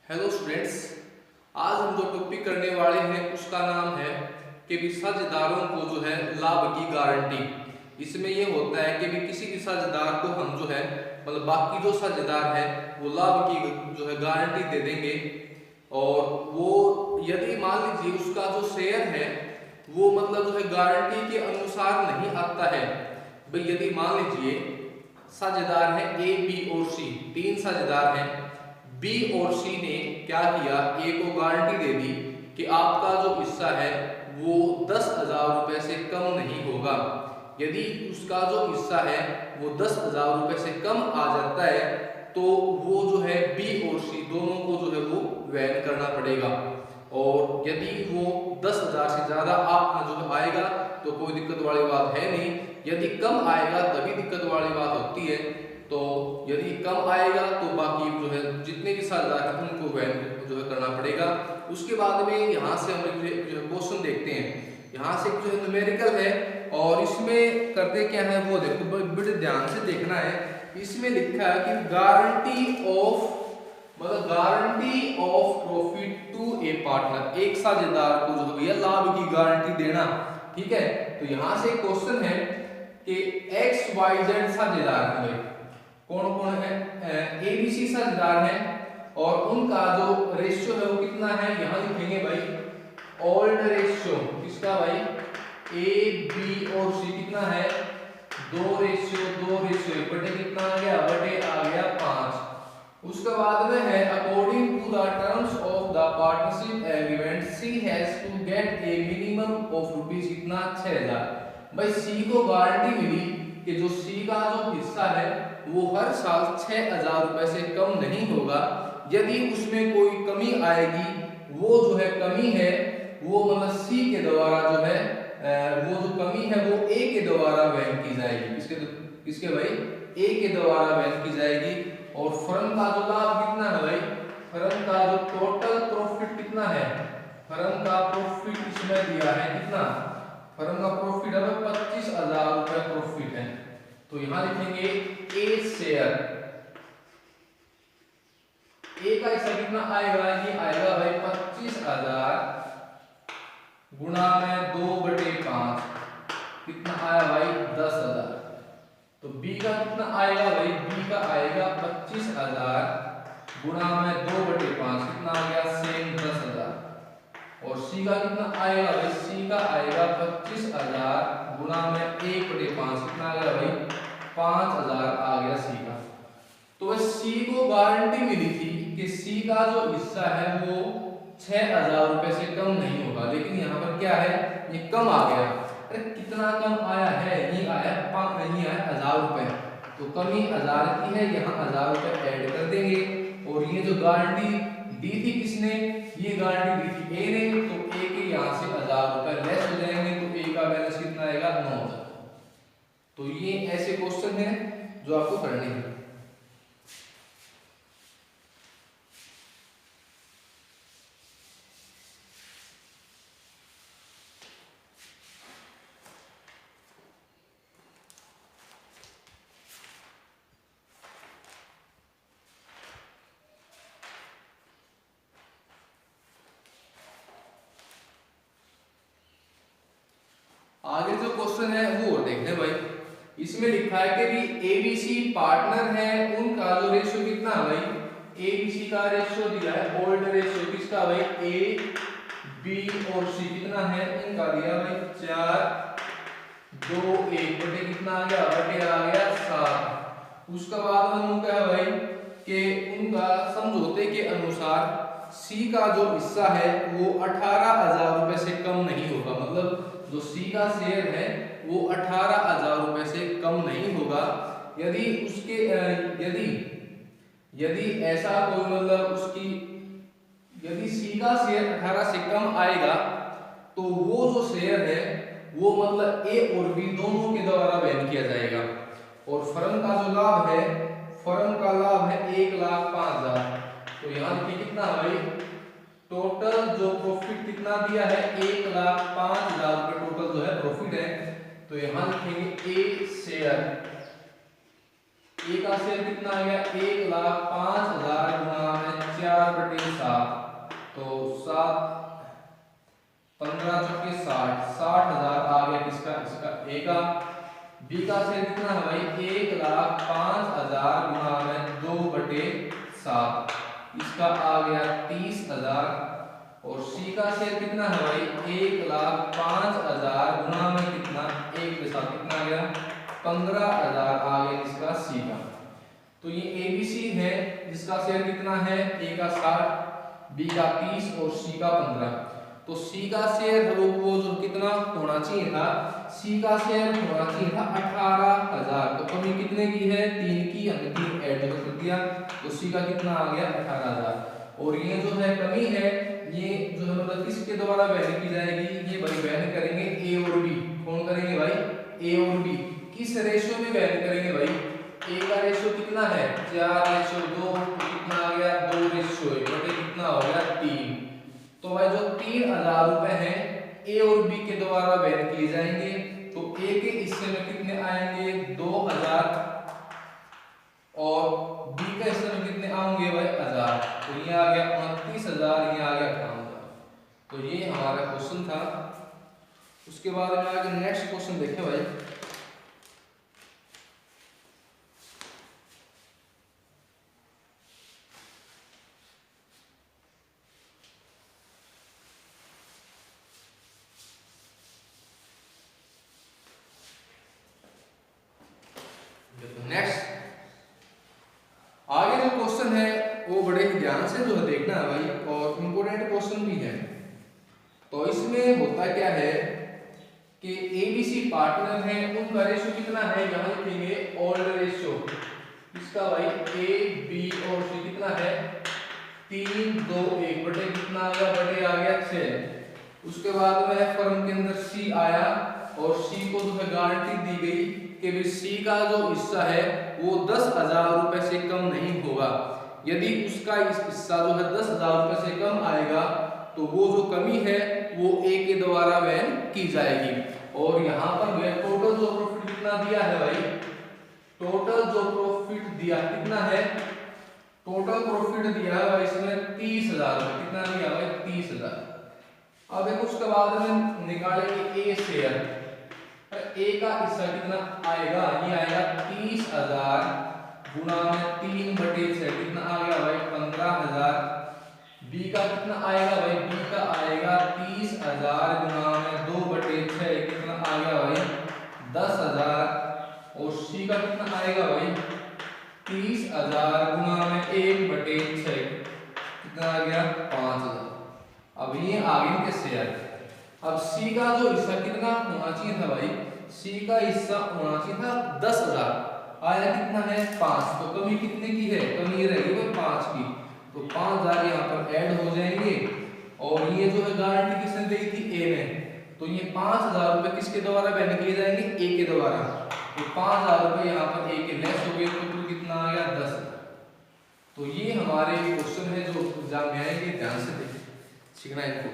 Hello students, आज हम जो टॉपिक करने वाले हैं उसका नाम है कि भी साझेदारों को जो है लाभ की गारंटी। इसमें ये होता है कि भी किसी भी साझेदार को हम जो है मतलब बाकी जो साझेदार है वो लाभ की जो है गारंटी दे देंगे। और वो यदि मान लीजिए उसका जो शेयर है वो मतलब जो है गारंटी के अनुसार नहीं आता है। भाई यदि मान लीजिए साझेदार है ए, बी और सी, तीन साझेदार हैं। बी और सी ने क्या किया, ए को गारंटी दे दी कि आपका जो हिस्सा है वो 10,000 रुपए से कम नहीं होगा। यदि उसका जो हिस्सा है वो 10,000 रुपए से कम आ जाता है तो वो जो है बी और सी दोनों को जो है वो वहन करना पड़ेगा। और यदि वो 10,000 से ज्यादा आप जो है आएगा तो कोई दिक्कत वाली बात है नहीं। यदि कम आएगा तभी दिक्कत वाली बात होती है। तो यदि कम आएगा तो बाकी जो है जितने भी साझेदार हैं उनको वहन जो है करना पड़ेगा। उसके बाद में यहाँ से हम क्वेश्चन देखते हैं। यहाँ से जो है न्यूमेरिकल है और इसमें करते क्या है वो देखो, बड़े ध्यान से देखना है। इसमें लिखा है कि guarantee of profit to a partner, एक साझेदार को जो भैया लाभ की गारंटी देना। ठीक है, तो यहाँ से क्वेश्चन है कि एक्स वाई जेड साझेदार है भाई, कौन कौन है, एबीसी साझेदार हैं और उनका जो रेशियो है वो कितना है, यहां लिखेंगे भाई ओल्ड रेशियो किसका भाई, ए बी और सी कितना है 2 रेशियो बटे कितना आ गया, बटे आ गया 5। उसके बाद में है according to the terms of the partnership agreement she has to get a minimum of rupees कितना 6,000। भाई सी को गारंटी मिली कि जो सी का जो हिस्सा है वो हर साल 6,000 रुपए से कम नहीं होगा। यदि उसमें कोई कमी आएगी वो जो है कमी है वो मतलब सी के द्वारा जो है वो जो कमी है वो ए के द्वारा वहन की जाएगी। किसके भाई, ए के द्वारा वहन की जाएगी। और फर्म का जो लाभ कितना है भाई, फर्म का जो टोटल प्रॉफिट कितना है, फर्म का प्रॉफिट इसमें दिया है कितना, फर्म का प्रॉफिट है 25,000 रुपए प्रॉफिट है। तो यहां लिखेंगे ए शेयर, ए का हिस्सा कितना आएगा, ये आएगा भाई 25,000 गुणा में 2/5 कितना आया भाई 10,000। तो बी का कितना आएगा भाई, बी का आएगा 25,000 गुणा में 2/5 कितना आ गया सेम 10,000। और सी का कितना आएगा भाई, सी का आएगा 25,000 गुणा में 1/5 कितना आ गया भाई 5,000 आ गया सी का। तो सी को गारंटी मिली थी कि सी का जो हिस्सा है वो 6,000 रुपए से कम नहीं होगा, लेकिन यहाँ पर क्या है ये कम आ गया। अरे कितना कम आया है, ये आया 1,000 रुपए। तो कमी 1,000 की है, यहाँ 1,000 रुपए ऐड कर देंगे। और ये जो गारंटी दी थी किसने, ये गारंटी दी थी ए ने, तो ए के यहाँ से 1,000 रुपए लेस हो जाएंगे तो ए का बैलेंस कितना आएगा 9,000। तो ये ऐसे क्वेश्चन है जो आपको करने हैं। आगे जो क्वेश्चन है वो और देखते हैं भाई। इसमें लिखा है कि भी एबीसी पार्टनर है, उनका जो रेशियो कितना है भाई, एबीसी का रेशियो दिया है ओल्ड रेशियो किसका भाई, ए बी और सी कितना है, इनका दिया भाई 4/2 बटे कितना आ गया, बटे आ गया 7। उसके बाद में उनका है भाई कि उनका समझौते के अनुसार सी का जो हिस्सा है वो 18,000 रुपए से कम नहीं होगा। मतलब जो सी का शेयर है वो 18,000 रुपए से कम नहीं होगा। यदि उसके यदि ऐसा कोई मतलब उसकी यदि सी का शेयर 18 से कम आएगा तो वो जो शेयर है वो मतलब ए और बी दोनों के द्वारा वहन किया जाएगा। और फर्म का जो लाभ है, फर्म का लाभ है 1,05,000। तो यहाँ देखिए कितना भाई, टोटल जो प्रॉफिट कितना दिया है 1,05,000 रुपए टोटल जो है प्रॉफिट है। तो यहां लिखेंगे ए शेयर, ए का शेयर कितना आ गया 1,05,000 गुणा में 4 4/7, तो 15 चौके 60,000 आ गया किसका, इसका ए का। बी का शेयर कितना है भाई, 1,05,000 गुना में 2/7, इसका आ गया 30,000। और सी का शेयर कितना है भाई, 1,05,000 गुना में कितना, 1/7, कितना आ गया 15,000 आ गया इसका सी का। तो ये एबीसी है जिसका शेयर कितना है, ए का 60, बी का 30 और सी का 15। तो सी का शेयर वो जो कितना होना चाहिए था, सी का शेयर होना चाहिए था 18,000। तो कमी कितने की है, 3 की, हमने 3 ऐड कर दिया, तो सी का कितना आ गया 18,000। और ये जो है कमी है, ये जो है मतलब किसके द्वारा वहन की जाएगी, ये भाई वहन करेंगे ए और बी। कौन करेंगे भाई, ए और बी। किस रेशियो में वहन करेंगे भाई, ए का रेशियो कितना है 4:2, कितना आ गया 2:1 बटे कितना हो गया 3। तो भाई जो 3,000 रुपए हैं ए और बी के द्वारा वहन किए जाएंगे, तो ए के हिस्से में कितने आएंगे 2,000 और बी के हिस्से में कितने आएंगे भाई 1,000। तो ये आ गया 29,000, ये आ गया 18,000। तो ये हमारा क्वेश्चन था। उसके बाद में आगे नेक्स्ट क्वेश्चन देखें भाई। नेक्स्ट आगे जो क्वेश्चन है वो बड़े ध्यान से जो है देखना है भाई, और इंपॉर्टेंट क्वेश्चन भी है। तो इसमें होता क्या है कि एबीसी पार्टनर है, उनका रेशियो कितना है, यहाँ लिखेंगे ओल्ड रेशियो। इसका भाई ए बी और सी कितना है 3:2:1 बटे कितना आ गया, बटे आ गया 6। उसके बाद में फर्म के अंदर सी आया और सी को जो है गारंटी दी गई कि भी सी का जो हिस्सा है वो 10,000 रुपए से कम नहीं होगा। यदि उसका हिस्सा जो है 10,000 रुपए से कम आएगा तो वो जो कमी है वो ए के द्वारा वहन की जाएगी। और यहाँ पर जो है टोटल जो प्रॉफिट कितना दिया है भाई, टोटल जो प्रॉफिट दिया कितना है, टोटल प्रॉफिट दिया है इसमें 30,000 रुपए। कितना दिया भाई 30,000। अब एक उसके बाद में निकालेंगे ए शेयर, ए का हिस्सा कितना आएगा, ये आएगा 30,000 गुना में 3/6, कितना आ गया भाई 15,000। बी का कितना आएगा भाई, बी का आएगा 30,000 गुना में 2/6, कितना आ गया भाई 10,000। और सी का कितना आएगा भाई 30,000 गुना में 1/6, कितना आ गया 5,000। अब ये आगे के शेयर। अब सी का जो हिस्सा कितना होना चाहिए था भाई, सी का हिस्सा होना चाहिए था 10,000, आया कितना है 5। तो कमी कितने की है, कमी रहेगी भाई 5 की। तो 5,000 यहाँ पर ऐड हो जाएंगे। और ये जो है गारंटी किसने दी थी, ए ने। तो ये 5,000 रुपए किसके द्वारा वहन किए जाएंगे, ए के द्वारा। तो 5,000 रुपए यहाँ पर ए के लेस हो गए, तो कितना आ गया 10,000। तो ये हमारे क्वेश्चन है जो एग्जाम में आएंगे, ध्यान से देखिए, सीखना इनको।